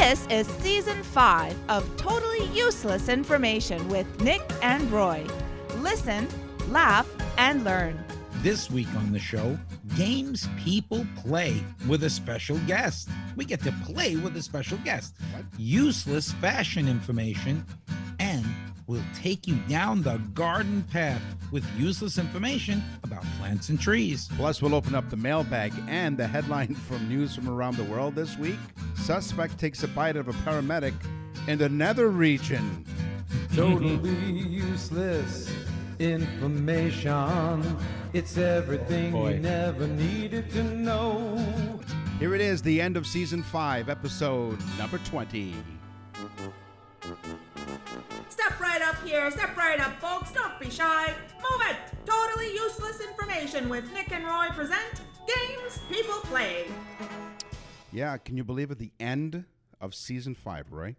This is Season 5 of Totally Useless Information with Nick and Roy. Listen, laugh, and learn. This week on the show, games people play with a special guest. We get to play with a special guest. Useless fashion information, and we'll take you down the garden path with useless information about plants and trees. Plus, we'll open up the mailbag and the headline from news from around the world this week. Suspect takes a bite of a paramedic in the nether region. Totally useless information. It's everything you never needed to know. Here it is, the end of Season 5, episode number 20. Step right up here. Step right up, folks. Don't be shy. Move it. Totally Useless Information with Nick and Roy present Games People Play. Yeah, can you believe it? The end of Season 5, Roy?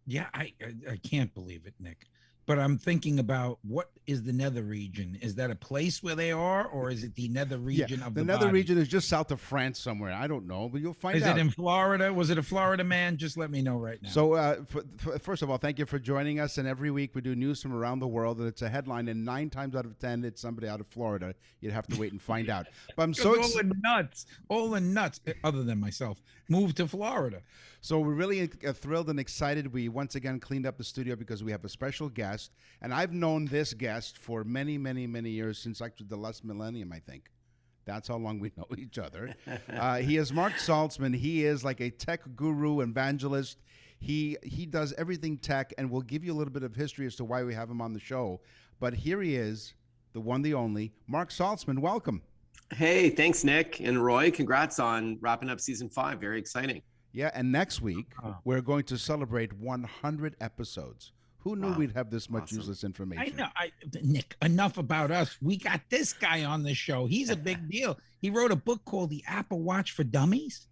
Yeah, I can't believe it, Nick. But I'm thinking about, what is the nether region? Is that a place where they are, or is it the nether region of the nether body? region is just south of France somewhere. I don't know, but you'll find out. Is it in Florida? Was it a Florida man? Just let me know right now. So, first of all, thank you for joining us. And every week we do news from around the world, and it's a headline, and 9 times out of 10, it's somebody out of Florida. You'd have to wait and find out. But I'm so all the nuts, other than myself, moved to Florida. So we're really thrilled and excited. We once again cleaned up the studio because we have a special guest. And I've known this guest for many, many, many years, since actually the last millennium, I think. That's how long we know each other. He is Marc Saltzman. He is like a tech guru, evangelist. He does everything tech, and we'll give you a little bit of history as to why we have him on the show. But here he is, the one, the only, Marc Saltzman. Welcome. Hey, thanks, Nick and Roy. Congrats on wrapping up Season 5. Very exciting. Yeah, and next week, we're going to celebrate 100 episodes. Who knew we'd have this much useless information? I know. Nick, enough about us. We got this guy on the show. He's a big deal. He wrote a book called The Apple Watch for Dummies.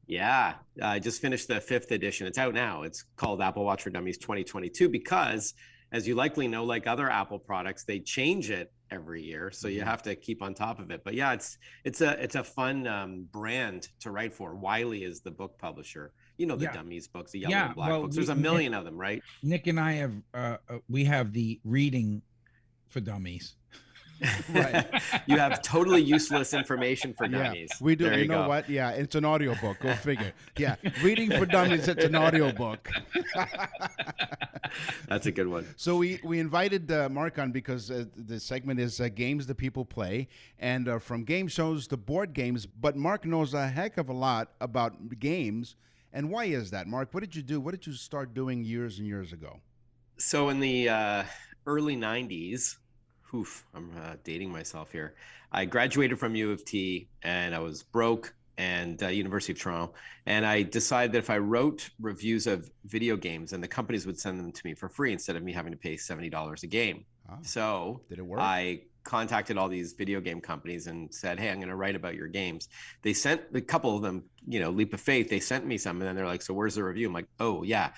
Yeah, I just finished the 5th edition. It's out now. It's called Apple Watch for Dummies 2022 because, as you likely know, like other Apple products, they change it every year, so you have to keep on top of it. But yeah, it's a fun brand to write for. Wiley is the book publisher. You know, the Dummies books, the yellow and black books. There's a million of them, right? Nick and I have we have the reading for dummies. Right. You have totally useless information for dummies. We do. There you know go. what? Yeah, it's an audiobook. Go figure. Yeah, reading for dummies. It's an audiobook. That's a good one. So we invited Marc on because the segment is games that people play, and from game shows to board games. But Marc knows a heck of a lot about games. And why is that, Marc? What did you do? What did you start doing years and years ago? So in the early 90s, I'm dating myself here. I graduated from U of T, and I was broke, and University of Toronto. And I decided that if I wrote reviews of video games, and the companies would send them to me for free instead of me having to pay $70 a game. So did it work? I contacted all these video game companies and said, hey, I'm going to write about your games. They sent a couple of them, leap of faith. They sent me some, and then they're like, so where's the review? I'm like, oh, yeah.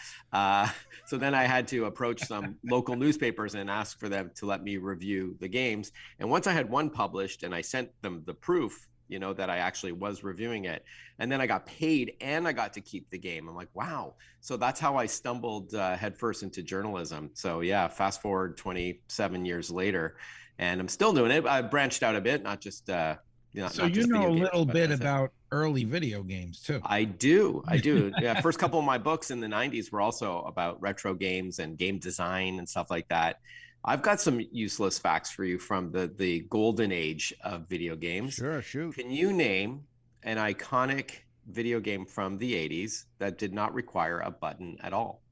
So then I had to approach some local newspapers and ask for them to let me review the games. And once I had one published and I sent them the proof, that I actually was reviewing it, and then I got paid and I got to keep the game. I'm like, wow. So that's how I stumbled headfirst into journalism. So yeah, fast forward 27 years later, and I'm still doing it. I branched out a bit, not just so you know a little bit about early video games too. I do. Yeah, first couple of my books in the 90s were also about retro games and game design and stuff like that. I've got some useless facts for you from the golden age of video games. Sure, shoot. Can you name an iconic video game from the 80s that did not require a button at all?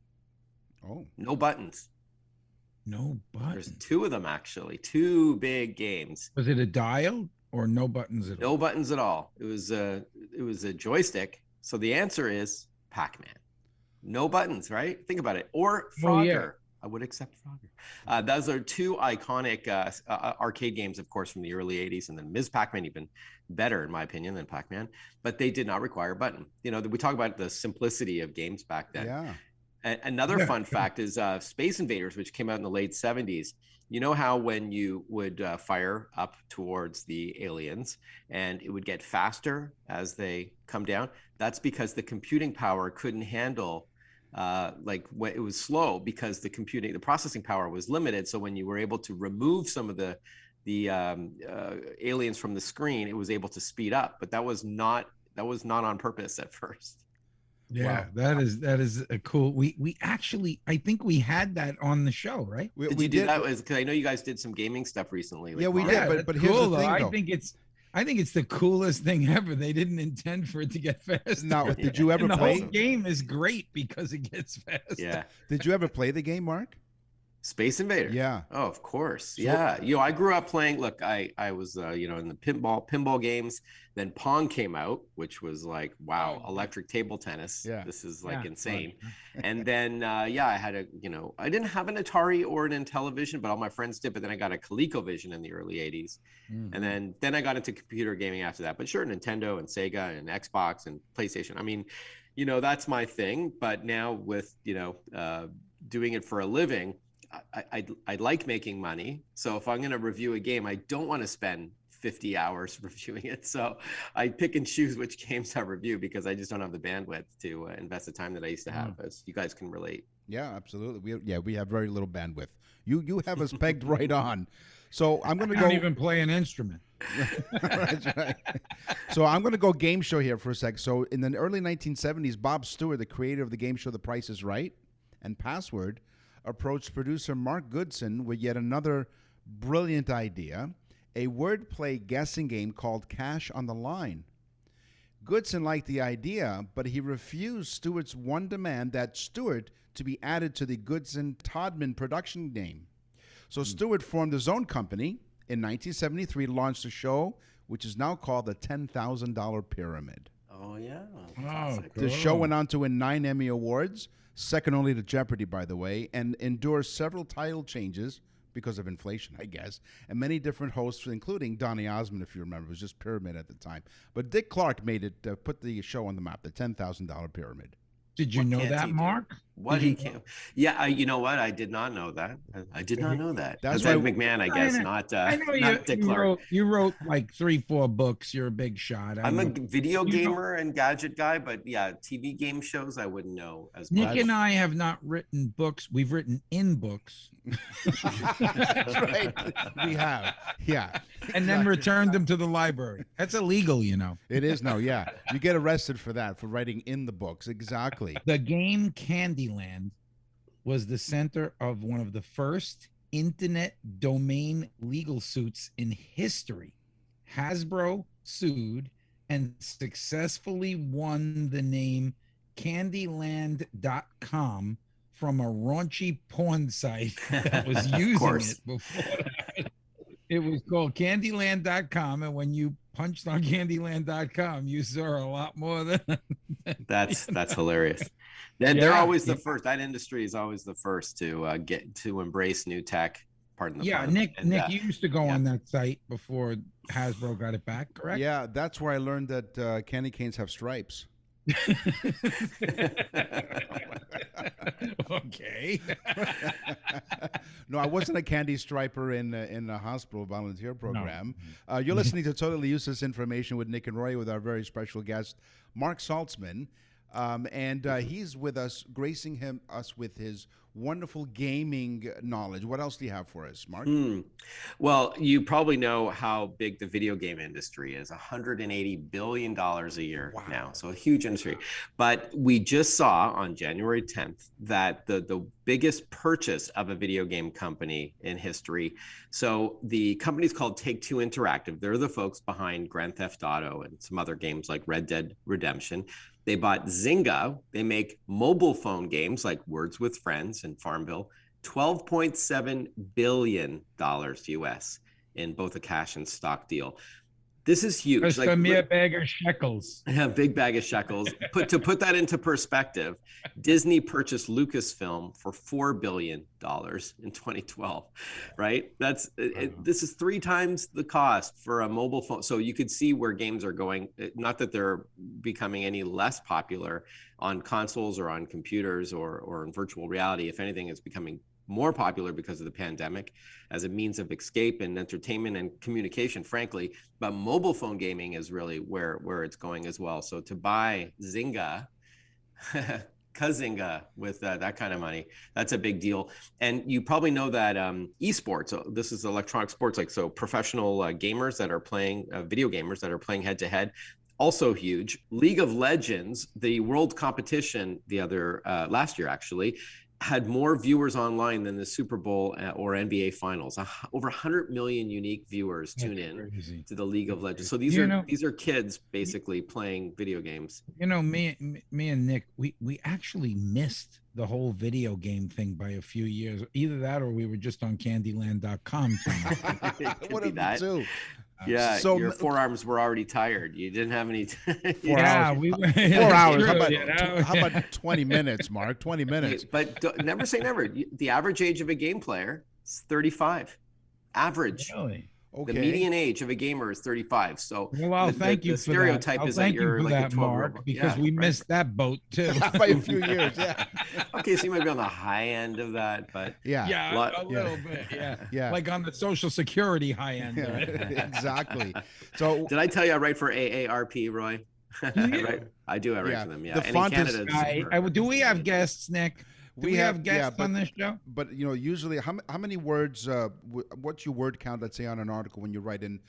Oh. No buttons. No buttons. There's 2 of them, actually. 2 big games. Was it a dial or no buttons at all? No buttons at all. It was a joystick. So the answer is Pac-Man. No buttons, right? Think about it. Or Frogger. Yeah. I would accept Frogger. Those are 2 iconic arcade games, of course, from the early 80s. And then Ms. Pac-Man, even better, in my opinion, than Pac-Man. But they did not require a button. We talk about the simplicity of games back then. Yeah. Another fun fact is Space Invaders, which came out in the late 70s. You know how when you would fire up towards the aliens and it would get faster as they come down? That's because the computing power couldn't handle like when it was slow, because the processing power was limited. So when you were able to remove some of the aliens from the screen, it was able to speed up. But that was not on purpose at first. Yeah, wow. that is a cool. We actually, I think we had that on the show, right? We did that because I know you guys did some gaming stuff recently. Like we did, but here's cool, the thing, though. I think it's the coolest thing ever. They didn't intend for it to get faster. Now, did you ever play? The whole game is great because it gets faster. Yeah. Did you ever play the game, Mark? Space Invader. Yeah. Oh, of course. Yeah. I grew up playing. Look, I was in the pinball games. Then Pong came out, which was like, wow, electric table tennis. Yeah. This is like insane. And then I had I didn't have an Atari or an Intellivision, but all my friends did. But then I got a ColecoVision in the early 80s. And then I got into computer gaming after that. But sure, Nintendo and Sega and Xbox and PlayStation. I mean, that's my thing. But now with doing it for a living, I like making money. So if I'm going to review a game, I don't want to spend 50 hours reviewing it. So I pick and choose which games I review because I just don't have the bandwidth to invest the time that I used to have, as you guys can relate. Yeah, absolutely. We have very little bandwidth. You have us pegged right on. So I'm going to go. Don't even play an instrument. That's right. So I'm going to go game show here for a sec. So in the early 1970s, Bob Stewart, the creator of the game show The Price is Right and Password, approached producer Mark Goodson with yet another brilliant idea, a wordplay guessing game called Cash on the Line. Goodson liked the idea, but he refused Stewart's one demand that Stewart to be added to the Goodson-Todman production name. So Stewart formed his own company. In 1973, launched a show which is now called the $10,000 Pyramid. Oh, yeah. The show went on to win 9 Emmy Awards, second only to Jeopardy, by the way, and endure several title changes because of inflation, I guess, and many different hosts, including Donny Osmond, if you remember. It was just Pyramid at the time. But Dick Clark made it, put the show on the map, the $10,000 Pyramid. Did you know that, Mark? What he can't? Yeah, you know what? I did not know that. I did not know that. That's Ed McMahon, I guess, not Dick Clark. You wrote like 3-4 books. You're a big shot. I'm a video gamer and gadget guy, but yeah, TV game shows I wouldn't know as much. Nick and I have not written books. We've written in books. That's right. We have. Yeah. And then returned them to the library. That's illegal, It is now, yeah. You get arrested for that, for writing in the books. Exactly. The game Candyland was the center of one of the first internet domain legal suits in history. Hasbro sued and successfully won the name Candyland.com from a raunchy porn site that was using it before that. It was called Candyland.com, and when you punched on Candyland.com, you saw a lot more than that's hilarious. They're always the first. That industry is always the first to get to embrace new tech. Pardon the pun. Nick, you used to go on that site before Hasbro got it back, correct? Yeah, that's where I learned that candy canes have stripes. Okay. No, I wasn't a candy striper in the hospital volunteer program. No. You're listening to Totally Useless Information with Nick and Roy with our very special guest, Marc Saltzman. And he's with us, gracing us with his wonderful gaming knowledge. What else do you have for us, Mark? Well, you probably know how big the video game industry is, $180 billion a year now. So a huge industry. But we just saw on January 10th that the biggest purchase of a video game company in history. So the company's called Take-Two Interactive. They're the folks behind Grand Theft Auto and some other games like Red Dead Redemption. They bought Zynga. They make mobile phone games like Words with Friends and Farmville. $12.7 billion US in both a cash and stock deal. This is huge. Just a mere bag of shekels. Yeah, big bag of shekels. To put that into perspective, Disney purchased Lucasfilm for $4 billion in 2012, right? This is 3 times the cost for a mobile phone. So you could see where games are going. Not that they're becoming any less popular on consoles or on computers or in virtual reality. If anything, it's becoming more popular because of the pandemic as a means of escape and entertainment and communication, frankly. But mobile phone gaming is really where it's going as well. So to buy Zynga, Kazinga with that kind of money, that's a big deal. And you probably know that esports, so this is electronic sports, like so professional gamers that are playing, video gamers that are playing head to head, also huge. League of Legends, the world competition last year actually, had more viewers online than the Super Bowl or NBA Finals. Over 100 million unique viewers tune in to the League of Legends. So these are kids basically playing video games. You know, me and Nick, we actually missed the whole video game thing by a few years. Either that or we were just on Candyland.com. What did we do? Yeah, so your forearms were already tired. You didn't have any. 4 hours. We were 4 hours. How about 20 minutes, Mark? 20 minutes. But never say never. The average age of a game player is 35. Average. Really? Okay. The median age of a gamer is 35. So thank you the for stereotype that. is that you're like a 12-year-old. Because we missed that boat too. By a few years, yeah. Okay, so you might be on the high end of that, but a little bit, yeah. Like on the Social Security high end. Exactly. So did I tell you I write for AARP, Roy? I do. I write for them. Yeah. The font is. Do we have guests, Nick? Do we have guests on this show? But usually, how many words? What's your word count? Let's say on an article when you write in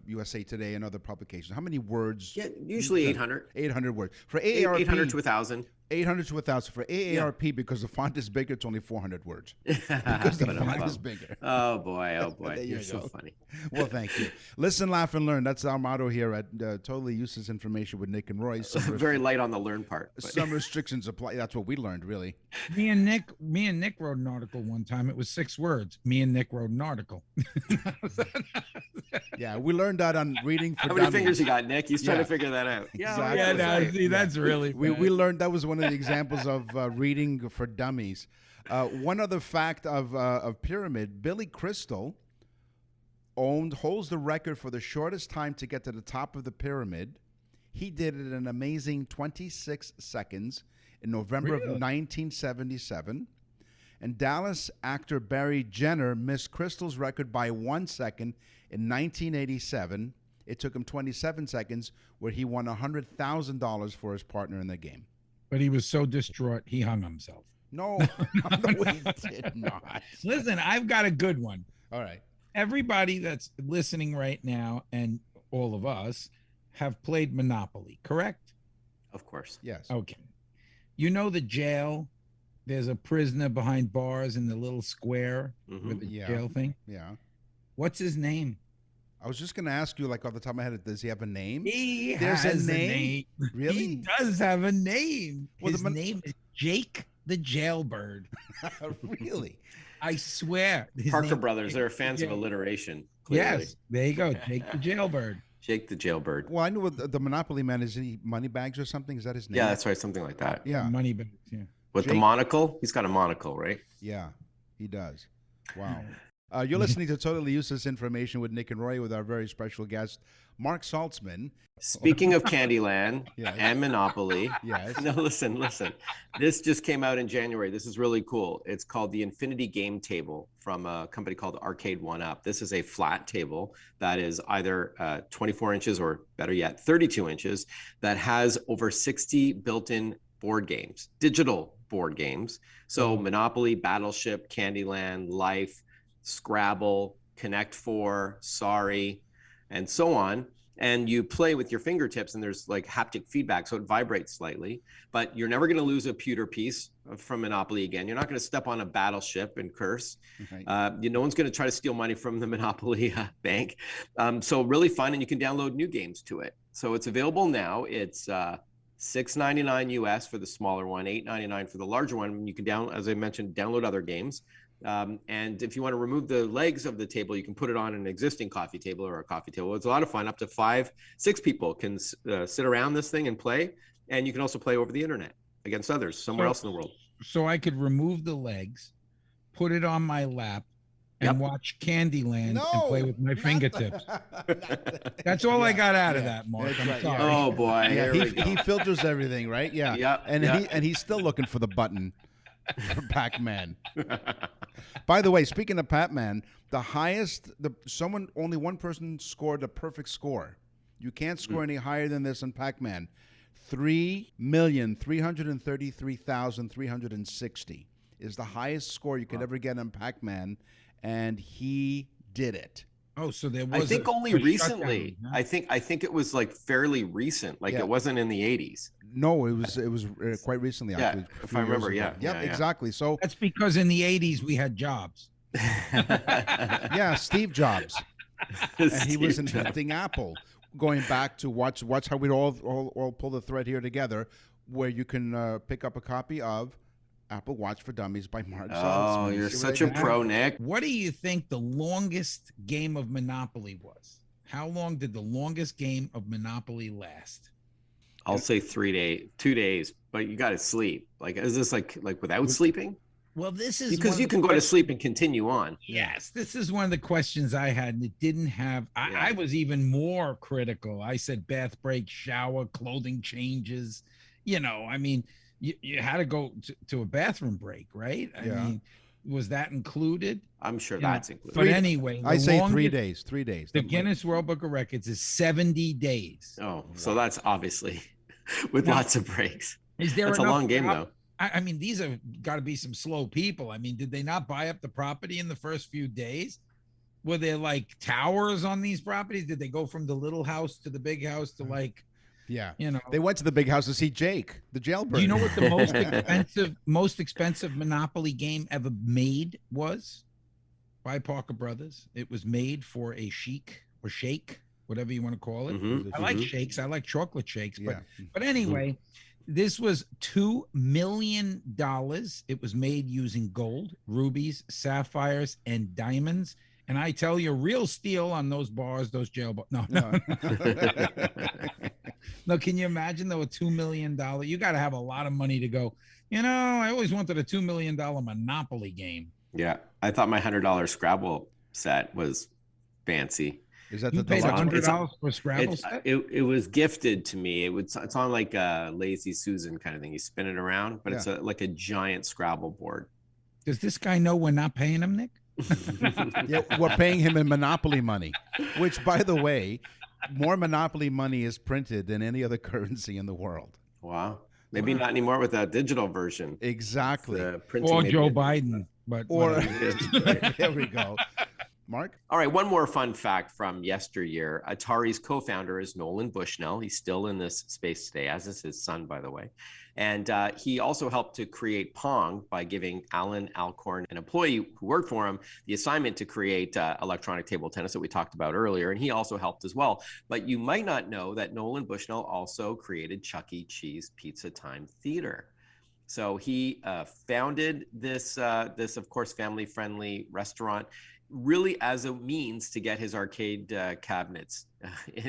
USA Today and other publications. How many words? Yeah, usually 800. 800 words for AARP. 800 to 1,000. 800 to 1,000 for AARP because the font is bigger. It's only 400 words because the font is bigger. Oh boy! You're so funny. Well, thank you. Listen, laugh, and learn. That's our motto here at Totally Useless Information with Nick and Roy. Very light on the learn part. But. Some restrictions apply. That's what we learned, really. Me and Nick wrote an article one time. It was 6 words. Me and Nick wrote an article. Yeah, we learned that on reading for. How many fingers you got, Nick? He's trying to figure that out. Exactly. That's really. We learned that was one of the examples of reading for dummies. One other fact of Pyramid: Billy Crystal holds the record for the shortest time to get to the top of the pyramid. He did it in an amazing 26 seconds in November of 1977. And Dallas actor Barry Jenner missed Crystal's record by 1 second in 1987. It took him 27 seconds, where he won $100,000 for his partner in the game. But he was so distraught, he hung himself. No, he did not. Listen, I've got a good one. All right. Everybody that's listening right now, and all of us, have played Monopoly, correct? Of course. Yes. Okay. You know the jail? There's a prisoner behind bars in the little square with the jail thing? Yeah. What's his name? I was just going to ask you, like, off the top of my head, does he have a name? There's a name. Really? He does have a name. Well, his name is Jake the Jailbird. Really? I swear. Parker Brothers, they're fans of alliteration. Clearly. Yes, there you go. Jake the Jailbird. Jake the Jailbird. Well, I know what the Monopoly man is. He Moneybags or something? Is that his name? Yeah, that's right. Something like that. Yeah. Moneybags, yeah. With Jake, the monocle? He's got a monocle, right? Yeah, he does. Wow. You're listening to Totally Useless Information with Nick and Roy with our very special guest, Marc Saltzman. Speaking of Candyland and Monopoly. Yes. No, listen. This just came out in January. This is really cool. It's called the Infinity Game Table from a company called Arcade 1-Up. This is a flat table that is either 24 inches or better yet, 32 inches that has over 60 built-in board games, digital board games. So Monopoly, Battleship, Candyland, Life, Scrabble, Connect 4, Sorry, and so on. And you play with your fingertips, and there's like haptic feedback, so it vibrates slightly. But you're never going to lose a pewter piece from Monopoly again. You're not going to step on a battleship and curse. Right. No one's going to try to steal money from the Monopoly bank. So really fun, and you can download new games to it. So it's available now. It's $6.99 US for the smaller one, $8.99 for the larger one. You can as I mentioned, download other games. And if you want to remove the legs of the table, you can put it on an existing coffee table or a coffee table. It's a lot of fun. Up to 5, 6 people can sit around this thing and play. And you can also play over the internet against others somewhere else in the world. So I could remove the legs, put it on my lap, and watch Candyland and play with my fingertips. That's all I got out of that, Mark. That's I'm right, sorry. Oh boy, Yeah, here we go. he filters everything, right? Yeah. Yeah, And he's still looking for the button for Pac-Man. By the way, speaking of Pac-Man, only one person scored a perfect score. You can't score any higher than this in Pac-Man. 3,333,360 is the highest score you could ever get in Pac-Man, and he did it. Oh, so there was. I think only recently. Shutdown, huh? I think it was like fairly recent. Like it wasn't in the 80s. No, it was quite recently. Yeah, Actually, if I remember, Yep, yeah. exactly. So That's because in the 80s we had jobs. yeah, Steve Jobs, and he was inventing Apple. Going back to watch how we all pull the thread here together, where you can pick up a copy of Apple Watch for Dummies by Marc Saltzman. Oh, you're See such what a I did? pro, Nick. What do you think the longest game of Monopoly was? How long did the longest game of Monopoly last? I'll say 3 days, 2 days, but you got to sleep. Like, is this like without sleeping? Well, this is Because you can go to sleep and continue on. Yes, this is one of the questions I had, and it didn't have. I was even more critical. I said bath break, shower, clothing changes. I mean, you had to go to a bathroom break, right? I mean, was that included? I'm sure that's included. But anyway, I say 3 longest- days. 3 days. The Guinness World Book of Records is 70 days. Oh, so that's obviously with lots of breaks. Is there That's a enough long game, though. I mean, these have got to be some slow people. I mean, did they not buy up the property in the first few days? Were there like towers on these properties? Did they go from the little house to the big house to like, They went to the big house to see Jake, the jailbird. Do you know what the most expensive Monopoly game ever made was? By Parker Brothers. It was made for a sheik or shake, whatever you want to call it. Mhm, I like mhm. shakes. I like chocolate shakes. Yeah. But anyway, this was $2 million. It was made using gold, rubies, sapphires, and diamonds. And I tell you, real steel on those bars, those jail bars. No. No, can you imagine though, a $2 million? You got to have a lot of money to go, I always wanted a $2 million Monopoly game. Yeah, I thought my $100 Scrabble set was fancy. Is that You the paid large one? $100 for a Scrabble It's, set? it was gifted to me. It's on like a Lazy Susan kind of thing. You spin it around, but it's like a giant Scrabble board. Does this guy know we're not paying him, Nick? Yeah, we're paying him in Monopoly money, which, by the way, more Monopoly money is printed than any other currency in the world. Wow. Maybe not anymore with that digital version. Exactly. The printing Or maybe Joe it- Biden. But Or whatever. there we go. Mark? All right, one more fun fact from yesteryear. Atari's co-founder is Nolan Bushnell. He's still in this space today, as is his son, by the way. And he also helped to create Pong by giving Alan Alcorn, an employee who worked for him, the assignment to create electronic table tennis that we talked about earlier. And he also helped as well. But you might not know that Nolan Bushnell also created Chuck E. Cheese Pizza Time Theater. So he founded this, of course, family-friendly restaurant, really as a means to get his arcade cabinets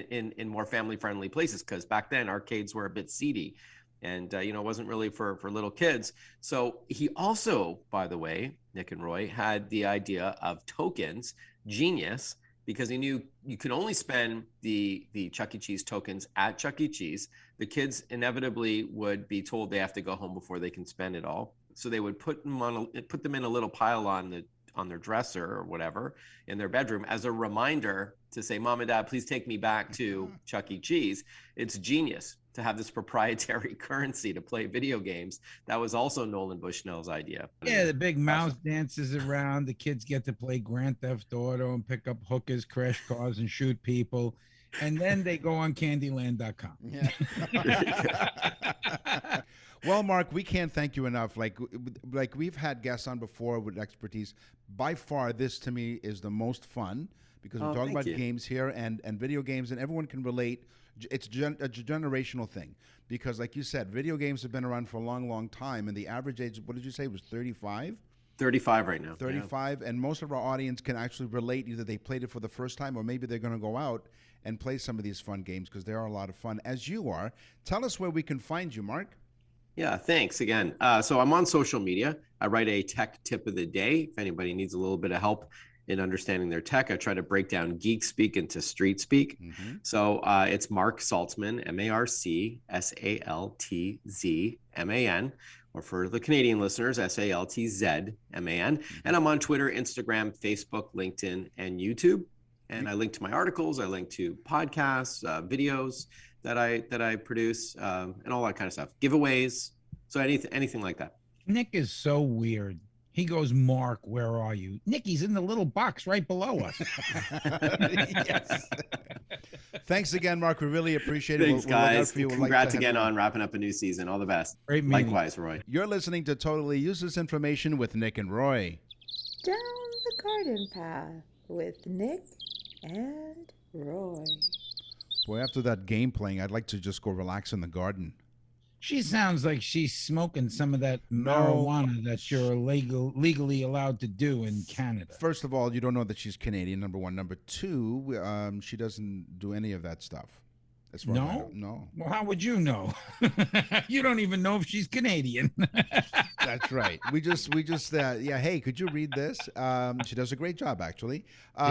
in more family-friendly places, because back then arcades were a bit seedy and it wasn't really for little kids. So he also, by the way, Nick and Roy, had the idea of tokens, genius, because he knew you could only spend the Chuck E. Cheese tokens at Chuck E. Cheese. The kids inevitably would be told they have to go home before they can spend it all. So they would put them in a little pile on their dresser or whatever in their bedroom as a reminder to say, Mom and Dad, please take me back to Chuck E. Cheese. It's genius to have this proprietary currency to play video games. That was also Nolan Bushnell's idea. Yeah, the big mouse dances around. The kids get to play Grand Theft Auto and pick up hookers, crash cars, and shoot people. And then they go on Candyland.com. Yeah. Well, Mark, we can't thank you enough. Like we've had guests on before with expertise. By far, this to me is the most fun because we're talking about games here and video games, and everyone can relate. It's a generational thing because, like you said, video games have been around for a long, long time, and the average age, what did you say, was 35? 35 right now. 35, and most of our audience can actually relate. Either they played it for the first time, or maybe they're going to go out and play some of these fun games because they are a lot of fun, as you are. Tell us where we can find you, Mark. Yeah, thanks again. So I'm on social media. I write a tech tip of the day. If anybody needs a little bit of help in understanding their tech, I try to break down geek speak into street speak. So it's Marc Saltzman, MarcSaltzman, or for the Canadian listeners, SaltzMan. And I'm on Twitter, Instagram, Facebook, LinkedIn, and YouTube. And I link to my articles. I link to podcasts, videos that I produce, and all that kind of stuff. Giveaways. So anything like that. Nick is so weird. He goes, Mark, where are you? Nicky's in the little box right below us. Yes. Thanks again, Mark. We really appreciate it. Thanks, guys. Congrats again on wrapping up a new season. All the best. Great meeting. Likewise, Roy. You're listening to Totally Useless Information with Nick and Roy. Down the garden path with Nick and Roy. Boy, after that game playing, I'd like to just go relax in the garden. She sounds like she's smoking some of that marijuana that you're legally allowed to do in Canada. First of all, you don't know that she's Canadian, number one. Number two, she doesn't do any of that stuff. As far as I know. No. Well, how would you know? You don't even know if she's Canadian. That's right. We just, hey, could you read this? She does a great job, actually.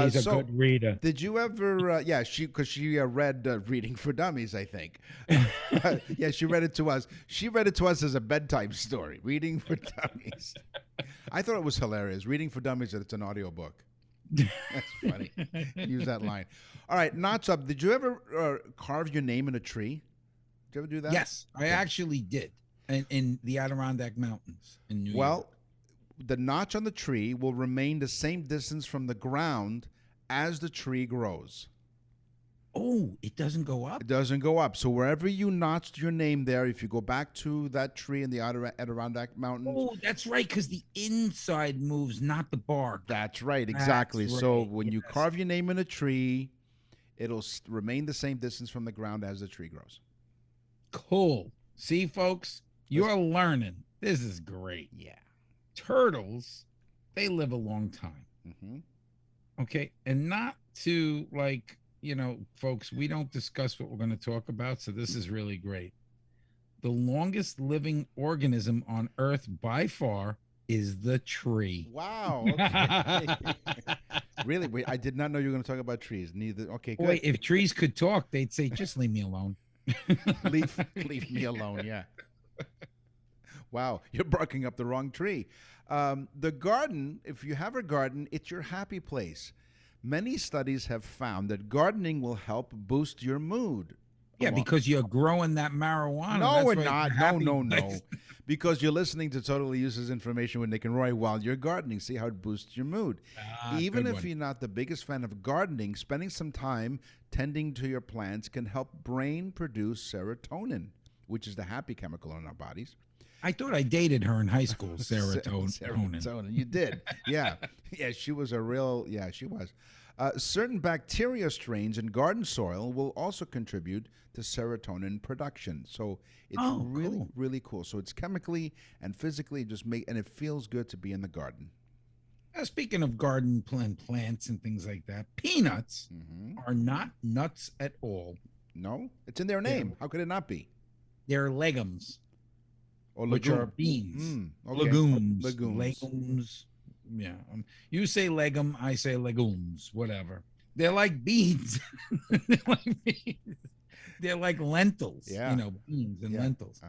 She's a good reader. Did you ever, because she read Reading for Dummies, I think. Yeah, she read it to us. She read it to us as a bedtime story, Reading for Dummies. I thought it was hilarious. Reading for Dummies, it's an audiobook. That's funny. Use that line. All right, Knots Up. Did you ever carve your name in a tree? Did you ever do that? Yes, okay. I actually did. In the Adirondack Mountains in New York. Well, the notch on the tree will remain the same distance from the ground as the tree grows. Oh, it doesn't go up? It doesn't go up. So wherever you notched your name there, if you go back to that tree in the Adirondack Mountains. Oh, that's right, because the inside moves, not the bark. That's right, exactly. That's right. So when you carve your name in a tree, it'll remain the same distance from the ground as the tree grows. Cool. See, folks, you're learning. This is great. Yeah. Turtles, they live a long time. Okay, and not to folks, we don't discuss what we're going to talk about, so this is really great. The longest living organism on Earth by far is the tree. Wow. Okay. Really? Wait, I did not know you were going to talk about trees. Neither. Okay, good. Boy, if trees could talk, they'd say, just leave me alone. leave me alone, yeah. Wow, you're barking up the wrong tree. The garden, if you have a garden, it's your happy place. Many studies have found that gardening will help boost your mood. Yeah, because you're growing that marijuana. No, we're not. No. Because you're listening to Totally Useless Information with Nick and Roy while you're gardening. See how it boosts your mood. Even if you're not the biggest fan of gardening, spending some time tending to your plants can help brain produce serotonin, which is the happy chemical in our bodies. I thought I dated her in high school, serotonin. You did. Yeah. Yeah, she was she was. Certain bacteria strains in garden soil will also contribute to serotonin production. So it's really cool. So it's chemically and physically and it feels good to be in the garden. Speaking of garden plants and things like that, peanuts are not nuts at all. No, it's in their name. How could it not be? They're legumes. Or which are beans. Okay. Legumes. Yeah. You say legum, I say legumes, whatever. They're like beans. They're like lentils. Yeah. Beans and lentils.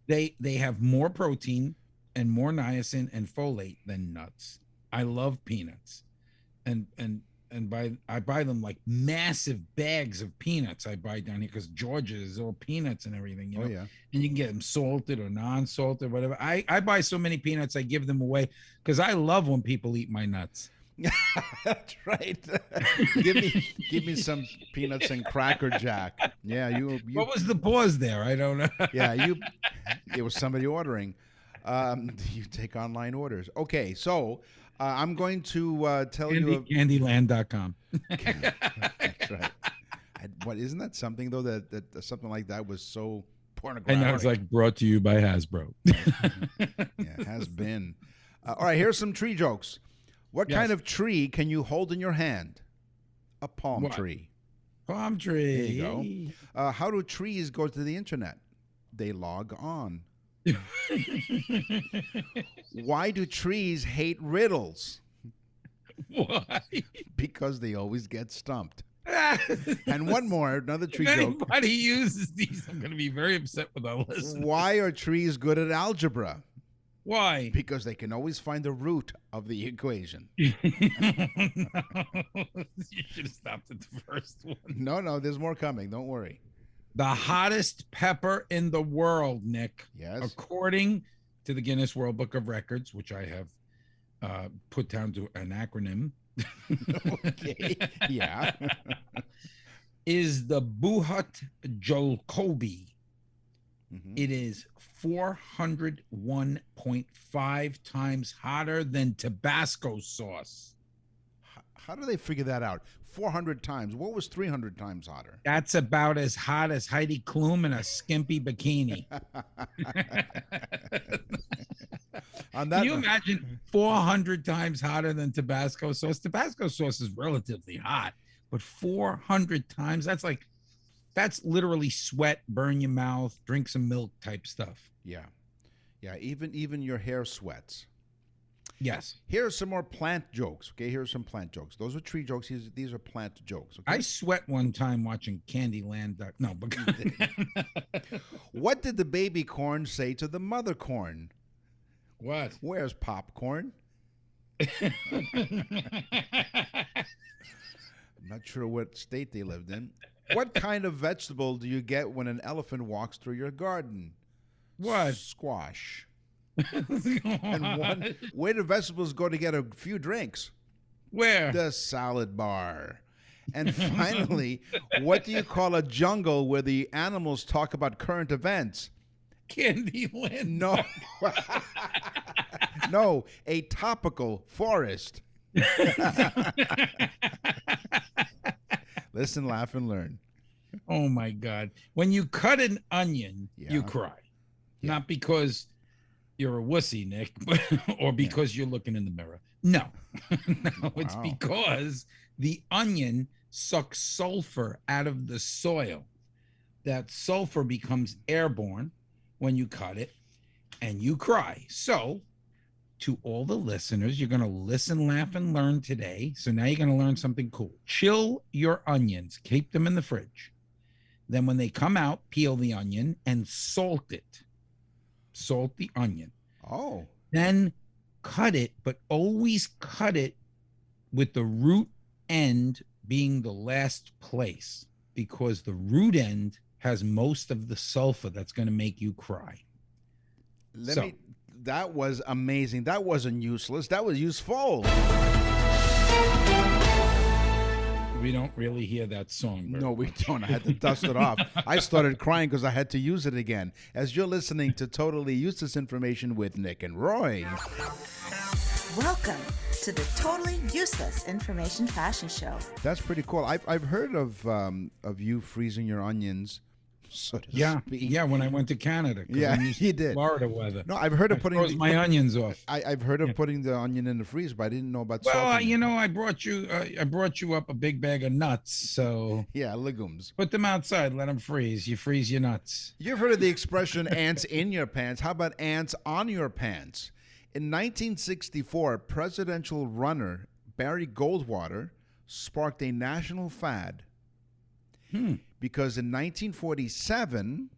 They have more protein and more niacin and folate than nuts. I love peanuts. And I buy them like massive bags of peanuts. I buy down here because Georgia is all peanuts and everything, you know. Yeah. And you can get them salted or non-salted, whatever. I buy so many peanuts, I give them away because I love when people eat my nuts. That's right. give me some peanuts and Cracker Jack. Yeah, you. What was the pause there? I don't know. Yeah, it was somebody ordering. You take online orders. Okay, so. I'm going to tell you. Candyland.com. That's right. What isn't that something though that something like that was so pornographic? I know it's like brought to you by Hasbro. Yeah, has been. All right, here's some tree jokes. What Yes. kind of tree can you hold in your hand? A palm What? tree. Palm tree. There you go. How do trees go to the internet? They log on. Why do trees hate riddles? Why? Because they always get stumped. And one more, another tree If joke. anybody uses these, I'm going to be very upset with our listeners. Why are trees good at algebra? Why? Because they can always find the root of the equation. No. You should have stopped at the first one. No, there's more coming. Don't worry. The hottest pepper in the world, Nick. Yes. According to the Guinness World Book of Records, which I have put down to an acronym, Okay. Yeah. is the Buhat Jolkobi. Mhm. It is 401.5 times hotter than Tabasco sauce. How do they figure that out? 400 times. What was 300 times hotter? That's about as hot as Heidi Klum in a skimpy bikini. On that Can you note- imagine 400 times hotter than Tabasco sauce? Tabasco sauce is relatively hot, but 400 times, that's literally sweat, burn your mouth, drink some milk type stuff. Yeah. Even your hair sweats. Yes. Here are some more plant jokes. Okay, here are some plant jokes. Those are tree jokes. These are plant jokes. Okay? I sweat one time watching Candyland. No, but What did the baby corn say to the mother corn? what? Where's popcorn? I'm not sure what state they lived in. What kind of vegetable do you get when an elephant walks through your garden? What? Squash. And where do vegetables go to get a few drinks? Where? The salad bar. And finally, what do you call a jungle where the animals talk about current events? Candyland. No. No, a topical forest. Listen, laugh, and learn. Oh my God. When you cut an onion, you Yeah. cry. Yeah. Not because you're a wussy, Nick, but, or because you're looking in the mirror. No. No, it's Wow. because the onion sucks sulfur out of the soil. That sulfur becomes airborne when you cut it, and you cry. So, to all the listeners, you're going to listen, laugh, and learn today. So now you're going to learn something cool. Chill your onions. Keep them in the fridge. Then when they come out, peel the onion and salt it. Salt the onion. Oh, Then cut it, but always cut it with the root end being the last place, because the root end has most of the sulfur that's going to make you cry. that was amazing. That wasn't useless. That was useful. We don't really hear that song. No, we don't. I had to dust it off. I started crying because I had to use it again. As you're listening to Totally Useless Information with Nick and Roy. Welcome to the Totally Useless Information Fashion Show. That's pretty cool. I've heard of you freezing your onions, so to Yeah, speak. yeah. When I went to Canada, 'cause Yeah, I'm used you to did. Florida weather. No, I've heard of I putting froze my onions off. I've heard of putting the onion in the freezer, but I didn't know about Well, salting it. I brought you up a big bag of nuts, so Yeah, legumes. put them outside, let them freeze. You freeze your nuts. You've heard of the expression ants in your pants. How about ants on your pants? In 1964, presidential runner Barry Goldwater sparked a national fad because in 1947,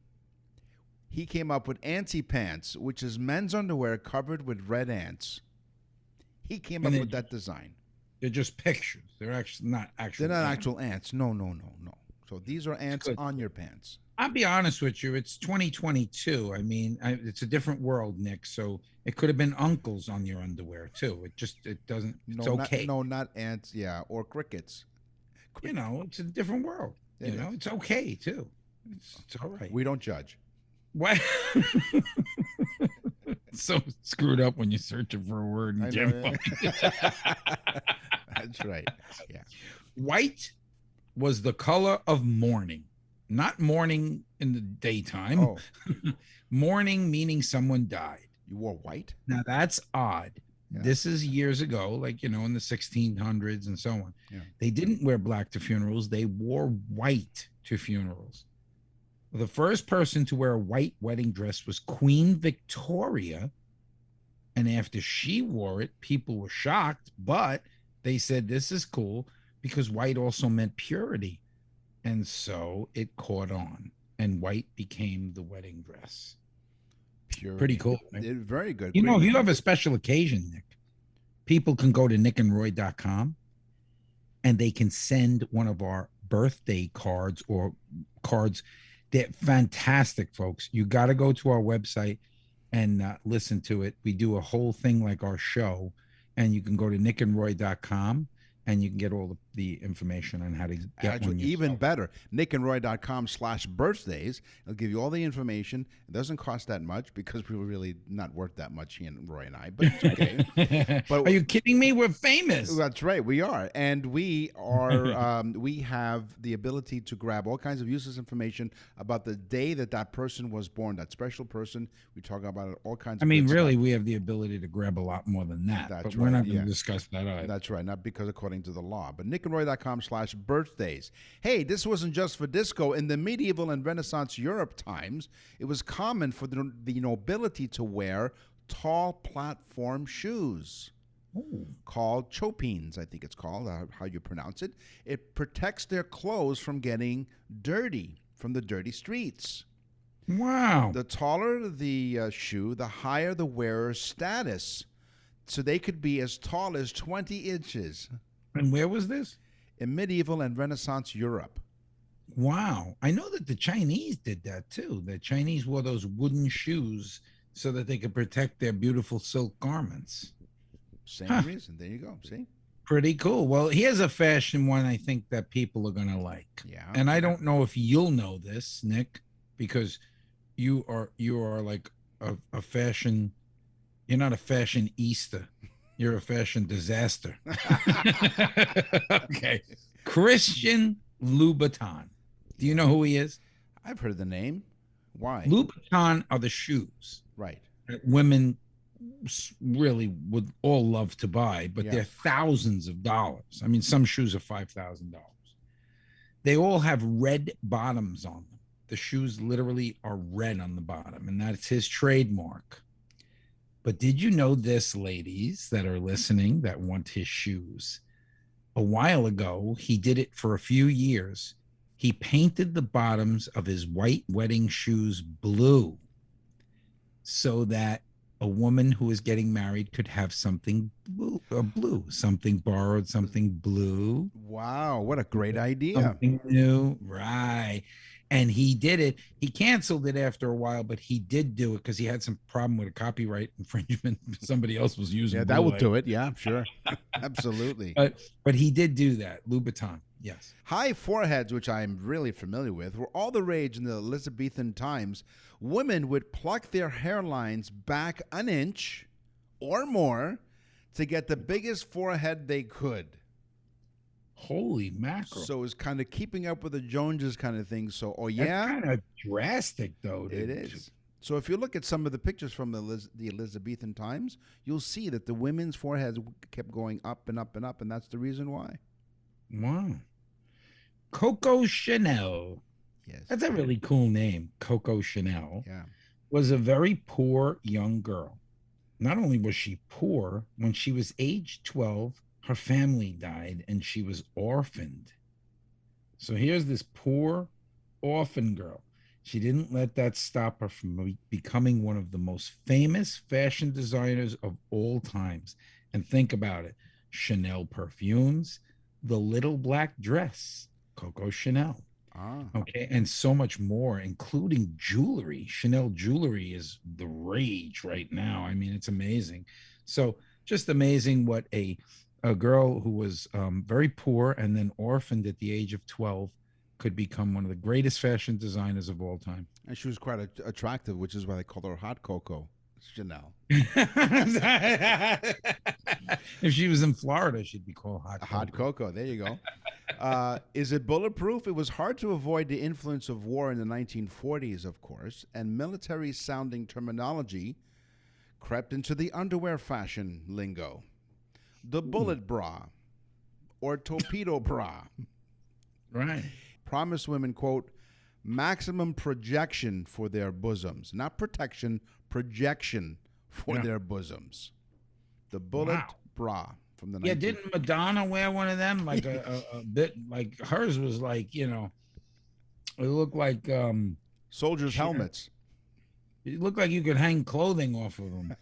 he came up with Antsy Pants, which is men's underwear covered with red ants. He came up And with that design. They're just pictures. They're actually not actual. They're not ants. actual ants. No. So these are ants Good. on your pants. I'll be honest with you. It's 2022. I mean, it's a different world, Nick. So it could have been uncles on your underwear too. It doesn't. It's okay. Not ants. Yeah, or crickets. It's a different world. It is. It's okay too. It's all right. We don't judge. What? So screwed up when you're searching for a word I and know, can't yeah. find it. That's right. Yeah. White was the color of mourning, not mourning in the daytime. Oh, Mourning meaning someone died. you wore white? Now that's odd. This is years ago, like, in the 1600s and so on. Yeah. They didn't wear black to funerals. They wore white to funerals. The first person to wear a white wedding dress was Queen Victoria. And after she wore it, people were shocked, but they said, this is cool because white also meant purity. And so it caught on, and white became the wedding dress. Purity. Pretty cool. Right? Very good. If you have a special occasion, Nick, people can go to nickandroy.com and they can send one of our birthday cards or cards. They're fantastic, folks. You got to go to our website and listen to it. We do a whole thing like our show, and you can go to nickandroy.com and you can get all the information on how to get one yourself. Even better, nickandroy.com/birthdays. It'll give you all the information. It doesn't cost that much because we were really not worth that much, he and Roy and I, but it's okay. But are you kidding me? We're famous. That's right, we are. And we are, we have the ability to grab all kinds of useless information about the day that person was born, that special person. We talk about it, all kinds of really, we have the ability to grab a lot more than that. That's but right, we're not going to discuss that either. That's right, not because according to the law. But nickandroy.com/birthdays. Hey, this wasn't just for disco. In the medieval and Renaissance Europe times, it was common for the nobility to wear tall platform shoes. Ooh. Called chopines, I think it's called, how you pronounce it. It protects their clothes from getting dirty, from the dirty streets. Wow. The taller the shoe, the higher the wearer's status. So they could be as tall as 20 inches. And where was this? In medieval and Renaissance Europe. Wow. I know that the Chinese did that too. The Chinese wore those wooden shoes so that they could protect their beautiful silk garments. Same reason. There you go. See? Pretty cool. Well, here's a fashion one I think that people are going to like. Yeah. And I don't know if you'll know this, Nick, because you are like a fashion, you're not a fashionista. You're a fashion disaster. Okay. Christian Louboutin. Do you know who he is? I've heard the name. Why? Louboutin are the shoes Right. that women really would all love to buy, but Yeah. they're thousands of dollars. I mean, some shoes are $5,000. They all have red bottoms on them. The shoes literally are red on the bottom, and that's his trademark. But did you know this, ladies that are listening that want his shoes? A while ago, he did it for a few years. He painted the bottoms of his white wedding shoes blue so that a woman who is getting married could have something blue, something borrowed, something blue. Wow, what a great idea. Something new, right. And he did it. He canceled it after a while, but he did do it because he had some problem with a copyright infringement. Somebody else was using. Yeah, that will do it. Yeah, sure. Absolutely. But he did do that. Louboutin, yes. High foreheads, which I'm really familiar with, were all the rage in the Elizabethan times. Women would pluck their hairlines back an inch or more to get the biggest forehead they could. Holy mackerel. So it's kind of keeping up with the Joneses kind of thing. So, That's kind of drastic, though. It is. So if you look at some of the pictures from the Elizabethan times, you'll see that the women's foreheads kept going up and up and up, and that's the reason why. Wow. Coco Chanel. Yes. That's a really cool name. Coco Chanel. Yeah. Was a very poor young girl. Not only was she poor, when she was age 12, her family died and she was orphaned. So here's this poor orphan girl. She didn't let that stop her from becoming one of the most famous fashion designers of all times. And think about it. Chanel perfumes, the little black dress, Coco Chanel. Okay, and so much more, including jewelry. Chanel jewelry is the rage right now. I mean, it's amazing. So just amazing what a girl who was very poor and then orphaned at the age of 12 could become one of the greatest fashion designers of all time. And she was quite attractive, which is why they called her Hot Coco Chanel. If she was in Florida, she'd be called Hot Coco. There you go. Is it bulletproof? It was hard to avoid the influence of war in the 1940s, of course, and military-sounding terminology crept into the underwear fashion lingo. The bullet bra or torpedo bra. Right. Promised women, quote, maximum projection for their bosoms. Not protection, projection for their bosoms. The bullet bra from the 19th. Didn't Madonna wear one of them? Like a bit, like hers was like, it looked like soldiers' helmets. It looked like you could hang clothing off of them.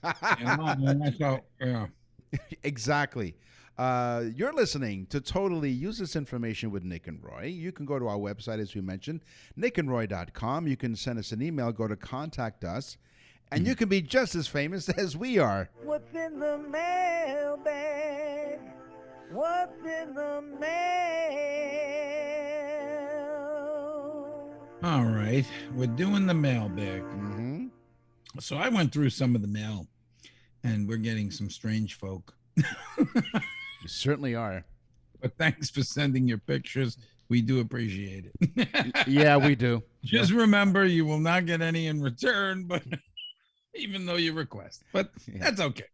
Exactly. You're listening to Totally Useless Information with Nick and Roy. You can go to our website, as we mentioned, nickandroy.com. You can send us an email, go to contact us, and you can be just as famous as we are. What's in the mailbag? What's in the mail? All right. We're doing the mailbag. Mm-hmm. So I went through some of the mail, and we're getting some strange folk. You certainly are. But thanks for sending your pictures. We do appreciate it. Yeah, we do. Just remember, you will not get any in return, but even though you request. But that's okay.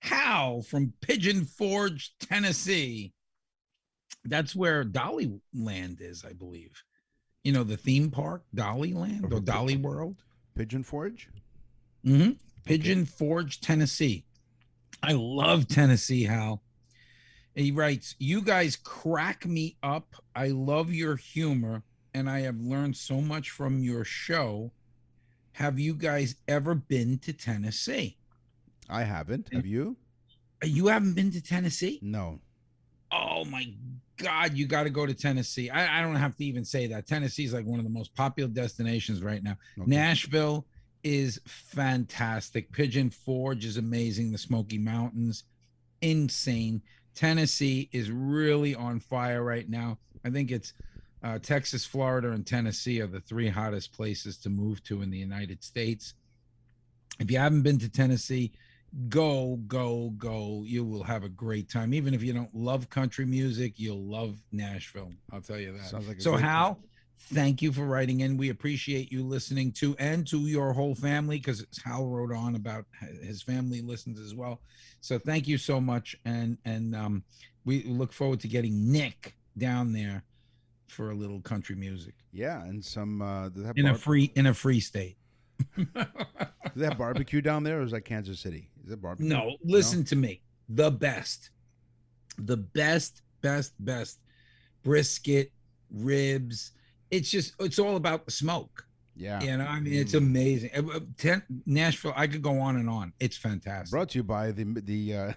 Hal from Pigeon Forge, Tennessee. That's where Dollyland is, I believe. The theme park, Dollyland or Dolly World. Pigeon Forge? Mm-hmm. Pigeon Forge, Tennessee. I love Tennessee, Hal. He writes, you guys crack me up. I love your humor, and I have learned so much from your show. Have you guys ever been to Tennessee? I haven't. Have you? You haven't been to Tennessee? No. Oh, my God. You got to go to Tennessee. I don't have to even say that. Tennessee is like one of the most popular destinations right now. Okay. Nashville is fantastic. Pigeon Forge is amazing. The Smoky Mountains, insane. Tennessee is really on fire right now. I think it's Texas, Florida, and Tennessee are the three hottest places to move to in the United States. If you haven't been to Tennessee, go. You will have a great time. Even if you don't love country music, you'll love Nashville. I'll tell you that. Sounds like so Hal, thank you for writing in. We appreciate you listening to, and to your whole family, because Hal wrote on about his family listens as well. So thank you so much. And we look forward to getting Nick down there for a little country music. Yeah. And some, in a free state. Do they have barbecue down there, or is that Kansas City? Is it barbecue? No, listen to me. The best brisket, ribs. It's all about the smoke. Yeah. It's amazing. Nashville, I could go on and on. It's fantastic. Brought to you by the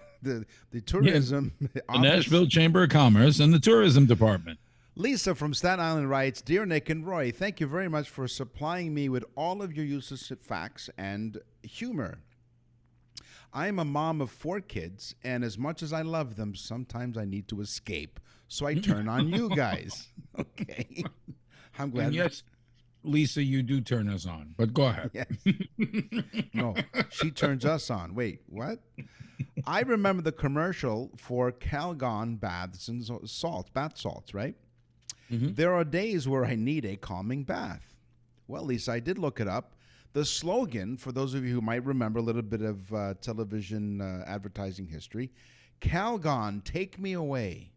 tourism the Nashville Chamber of Commerce and the tourism department. Lisa from Staten Island writes, Dear Nick and Roy, thank you very much for supplying me with all of your useless facts and humor. I am a mom of 4 kids, and as much as I love them, sometimes I need to escape. So I turn on you guys. Okay. I'm glad. And yes, Lisa, you do turn us on, but go ahead. Yes. No, she turns us on. Wait, what? I remember the commercial for Calgon baths and bath salts, right? Mm-hmm. There are days where I need a calming bath. Well, Lisa, I did look it up. The slogan, for those of you who might remember a little bit of television advertising history, Calgon, take me away,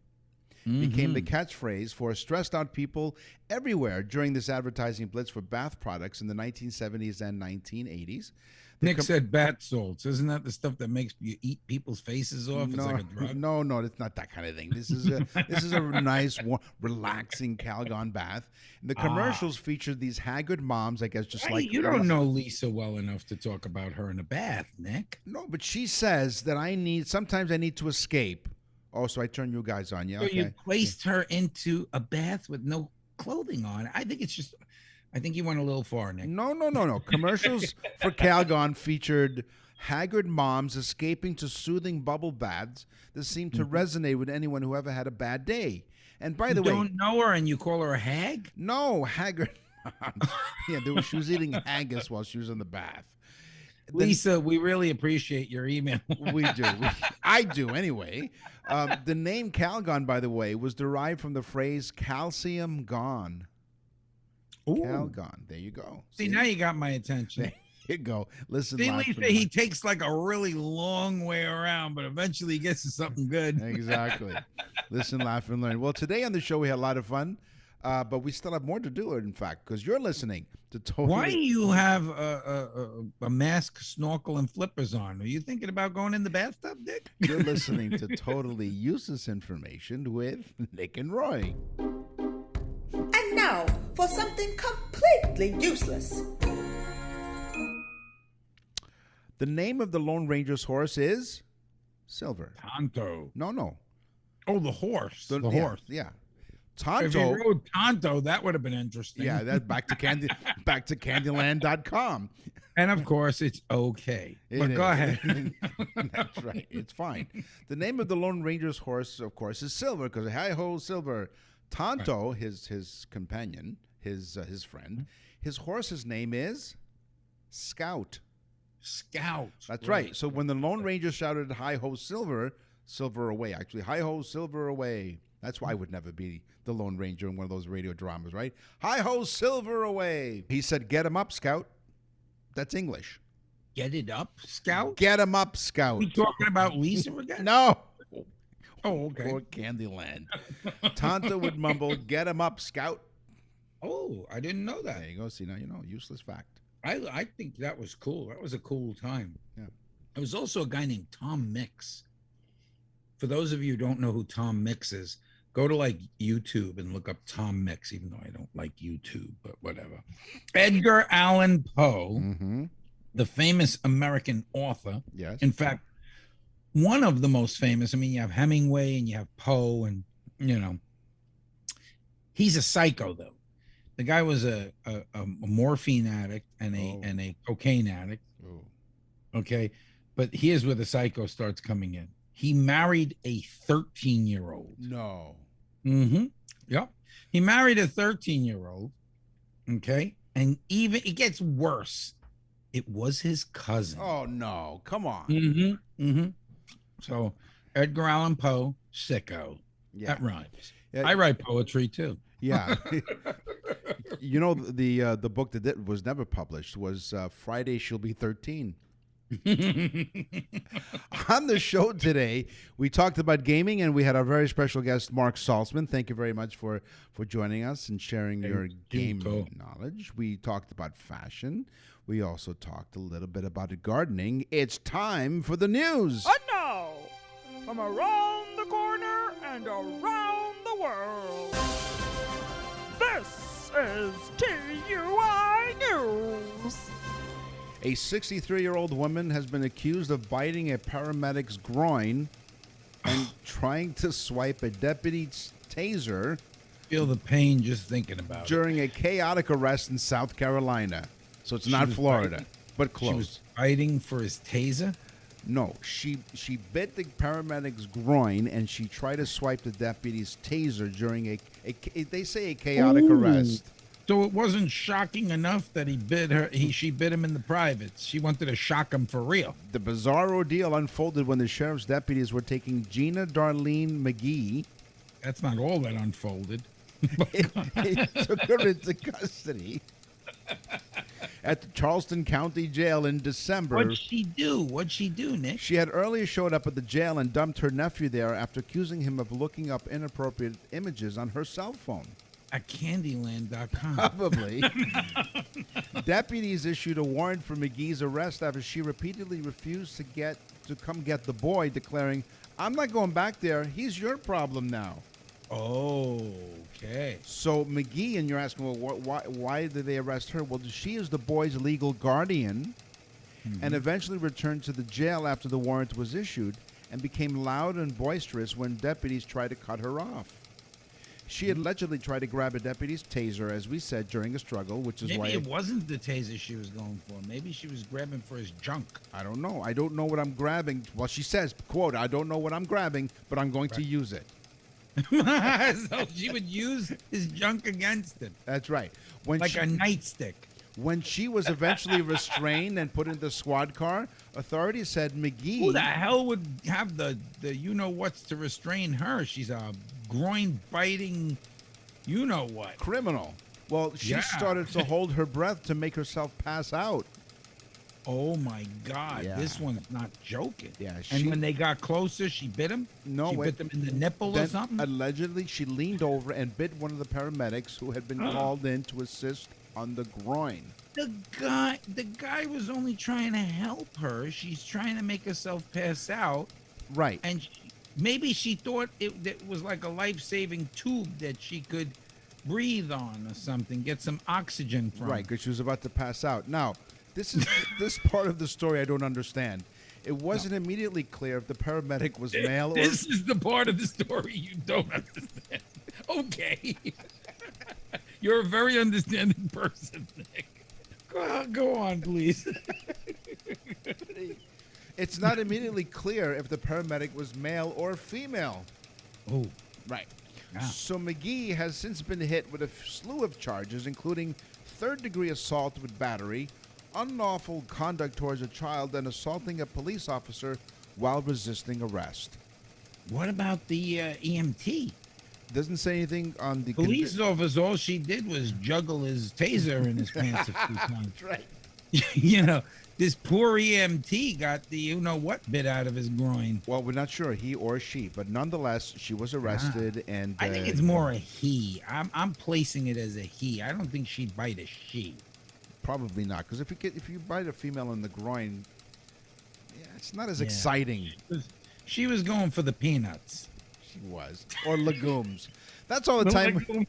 became the catchphrase for stressed out people everywhere during this advertising blitz for bath products in the 1970s and 1980s. Nick said bath salts. Isn't that the stuff that makes you eat people's faces off? No, it's like a drug. No, it's not that kind of thing. This is a nice, warm, relaxing Calgon bath. And the commercials featured these haggard moms, I guess, like you don't know Lisa well enough to talk about her in a bath, Nick. No, but she says that sometimes I need to escape. Oh, so I turn you guys on, yeah? So okay. You placed her into a bath with no clothing on. I think you went a little far, Nick. No. Commercials for Calgon featured haggard moms escaping to soothing bubble baths that seemed to resonate with anyone who ever had a bad day. And by the way, you don't know her and you call her a hag? No, haggard. Yeah, she was eating haggis while she was in the bath. Lisa, we really appreciate your email. We do. I do anyway. The name Calgon, by the way, was derived from the phrase calcium gone. Calgon. There you go. See, now you got my attention. you go. Listen, See, laugh, Lisa, and he learn. takes like a really long way around, but eventually he gets to something good. Exactly. Listen, laugh, and learn. Well, today on the show we had a lot of fun, but we still have more to do. In fact, because you're listening to Totally. Why do you have a mask, snorkel, and flippers on? Are you thinking about going in the bathtub, Dick? You're listening to Totally Useless Information with Nick and Roy. And now for something completely useless. The name of the Lone Ranger's horse is Silver. Tonto. No. Oh, the horse. The yeah, horse. Yeah. If you Tonto. rode Tonto, that would have been interesting. Yeah, that's back to Candyland.com. And of course, it's okay. But It go is. ahead. That's right. It's fine. The name of the Lone Ranger's horse, of course, is Silver because hi ho, Silver. Tonto, his companion, his friend, his horse's name is Scout. Scout. That's right. So when the Lone Ranger shouted hi ho, Silver, Silver away. Actually, hi ho, Silver away. That's why I would never be the Lone Ranger in one of those radio dramas, right? Hi ho, Silver away. He said, "Get him up, Scout." That's English. Get it up, Scout? Get him up, Scout. We talking about Lisa again? No. Oh, okay. Poor Candyland. Tonto would mumble, "Get him up, Scout." Oh, I didn't know that. There you go. See, now you know. Useless fact. I think that was cool. That was a cool time. Yeah. There was also a guy named Tom Mix. For those of you who don't know who Tom Mix is, go to like YouTube and look up Tom Mix, even though I don't like YouTube, but whatever. Edgar Allan Poe, Mm-hmm. the famous American author. Yes. In fact, one of the most famous. I mean, you have Hemingway and you have Poe, and he's a psycho though. The guy was a morphine addict and a cocaine addict. Oh. Okay, but here's where the psycho starts coming in. He married a 13-year-old. No. Mm-hmm. Yep. He married a 13-year-old. Okay, and even it gets worse. It was his cousin. Oh no! Come on. Mm-hmm. Mm-hmm. So Edgar Allan Poe, sicko. Yeah. That rhymes. Yeah. I write poetry too. Yeah. You know, the book that was never published was Friday She'll Be 13. On the show today, we talked about gaming, and we had our very special guest, Marc Saltzman. Thank you very much for joining us and sharing your game knowledge. We talked about fashion. We also talked a little bit about gardening. It's time for the news. And now, from around the corner and around the world, this is TUI News. A 63-year-old woman has been accused of biting a paramedic's groin and trying to swipe a deputy's taser Feel the pain just thinking about it. during a chaotic arrest in South Carolina. So it's not was Florida, biting. but She close. was fighting for his taser. No, she bit the paramedic's groin and she tried to swipe the deputy's taser during they say a chaotic Ooh. arrest. So it wasn't shocking enough that he bit her. She bit him in the privates. She wanted to shock him for real. The bizarre ordeal unfolded when the sheriff's deputies were taking Gina Darlene McGee. That's not all that unfolded. It took her into custody at the Charleston County Jail in December. What'd she do? What'd she do, Nick? She had earlier showed up at the jail and dumped her nephew there after accusing him of looking up inappropriate images on her cell phone. At Candyland.com. Probably. Deputies issued a warrant for McGee's arrest after she repeatedly refused to come get the boy, declaring, "I'm not going back there. He's your problem now." Okay. So McGee, and you're asking, well, why did they arrest her? Well, she is the boy's legal guardian and eventually returned to the jail after the warrant was issued and became loud and boisterous when deputies tried to cut her off. She had allegedly tried to grab a deputy's taser, as we said, during a struggle, which is Maybe why... it wasn't the taser she was going for. Maybe she was grabbing for his junk. I don't know. I don't know what I'm grabbing. Well, she says, quote, "I don't know what I'm grabbing, but I'm going to use it." So she would use his junk against him. That's right. When Like she, a nightstick. When she was eventually restrained and put in the squad car, authorities said McGee... Who the hell would have the you-know-whats to restrain her? She's a groin-biting you-know-what. criminal. Well, she Yeah. started to hold her breath to make herself pass out. Oh my God! Yeah. This one's not joking. Yeah, and when they got closer, she bit him. No, she wait. bit him in the nipple Then, or something. allegedly, she leaned over and bit one of the paramedics who had been called in to assist on the groin. The guy was only trying to help her. She's trying to make herself pass out, Right. and maybe she thought it was like a life-saving tube that she could breathe on or something, get some oxygen from. Right, because she was about to pass out. Now, this is this part of the story I don't understand. It wasn't immediately clear if the paramedic was male or... This is the part of the story you don't understand. Okay. You're a very understanding person, Nick. Go on, please. It's not immediately clear if the paramedic was male or female. Oh, Right. Yeah. So McGee has since been hit with a slew of charges, including third-degree assault with battery, unlawful conduct towards a child, and assaulting a police officer while resisting arrest. what about the EMT? Doesn't say anything on the... Police officer, all she did was juggle his taser in his pants a few times. Right. You know, this poor EMT got the you-know-what bit out of his groin. Well, we're not sure, he or she, but nonetheless, she was arrested, and... I think it's more a he. I'm placing it as a he. I don't think she'd bite a she. Probably not, because if you bite a female in the groin, yeah, it's not as exciting. She was going for the peanuts. She was. Or legumes. That's all the time...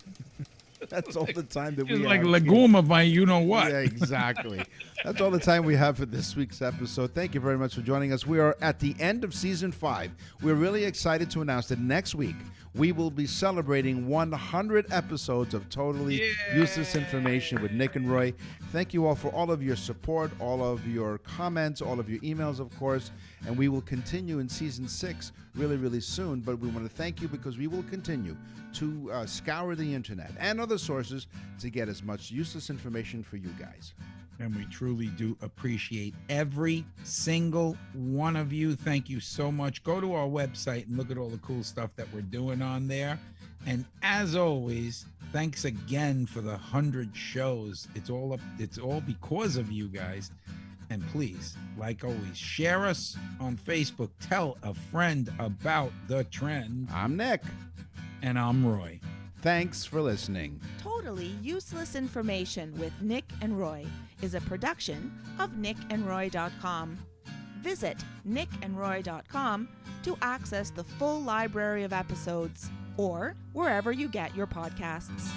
That's all the time that we It's have. like legume of my you-know-what. Yeah, exactly. That's all the time we have for this week's episode. Thank you very much for joining us. We are at the end of Season 5. We're really excited to announce that next week we will be celebrating 100 episodes of totally useless information with Nick and Roy. Thank you all for all of your support, all of your comments, all of your emails, of course. And we will continue in Season 6 really, really soon. But we want to thank you because we will continue to scour the internet and other sources to get as much useless information for you guys. And we truly do appreciate every single one of you. Thank you so much. Go to our website and look at all the cool stuff that we're doing on there. And as always, thanks again for the 100 shows. It's all because of you guys. And please, like always, share us on Facebook. Tell a friend about the trend. I'm Nick. And I'm Roy. Thanks for listening. Totally Useless Information with Nick and Roy is a production of nickandroy.com. Visit nickandroy.com to access the full library of episodes or wherever you get your podcasts.